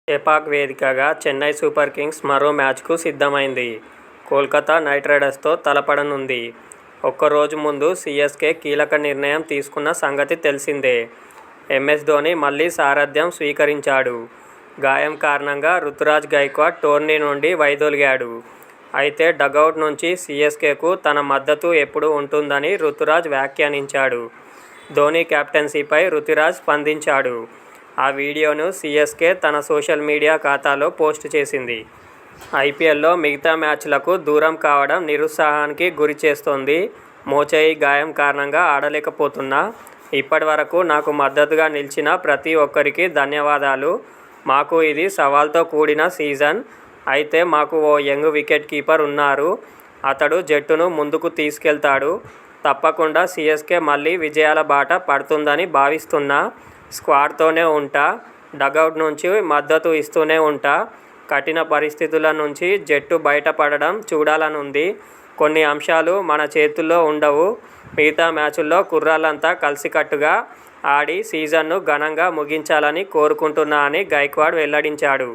చెపాక్ వేదికగా Chennai super Kings మరో మ్యాచ్కు సిద్ధమైంది. కోల్కతా నైట్ రైడర్స్తో తలపడనుంది. ఒక్కరోజు ముందు సీఎస్కే కీలక నిర్ణయం తీసుకున్న సంగతి తెలిసిందే. ఎంఎస్ ధోనీ మళ్లీ సారథ్యం స్వీకరించాడు. గాయం కారణంగా రుతురాజ్ గైక్వాడ్ టోర్నీ నుండి వైదొలిగాడు. అయితే డగౌట్ నుంచి సీఎస్కేకు తన మద్దతు ఎప్పుడూ ఉంటుందని రుతురాజ్ వ్యాఖ్యానించాడు. ధోనీ కెప్టెన్సీపై రుతురాజ్ స్పందించాడు. ఆ వీడియోను సీఎస్కే తన సోషల్ మీడియా ఖాతాలో పోస్ట్ చేసింది. ఐపీఎల్లో మిగతా మ్యాచ్లకు దూరం కావడం నిరుత్సాహానికి గురి చేస్తోంది. మోచేయి గాయం కారణంగా ఆడలేకపోతున్నా. ఇప్పటివరకు నాకు మద్దతుగా నిలిచిన ప్రతి ఒక్కరికి ధన్యవాదాలు. మాకు ఇది సవాల్తో కూడిన సీజన్. అయితే మాకు ఓ యంగ్ వికెట్ కీపర్ ఉన్నారు. అతడు జట్టును ముందుకు తీసుకెళ్తాడు. తప్పకుండా సీఎస్కే మళ్లీ విజయాల బాట పడుతుందని భావిస్తున్నా. స్క్వాడ్తోనే ఉంటా. డగౌట్ నుంచి మద్దతు ఇస్తూనే ఉంటా. కఠిన పరిస్థితుల నుంచి జట్టు బయటపడడం చూడాలనుంది. కొన్ని అంశాలు మన చేతుల్లో ఉండవు. మిగతా మ్యాచుల్లో కుర్రాళ్లంతా కలిసికట్టుగా ఆడి సీజన్ను ఘనంగా ముగించాలని కోరుకుంటున్నా అని గైక్వాడ్ వెల్లడించాడు.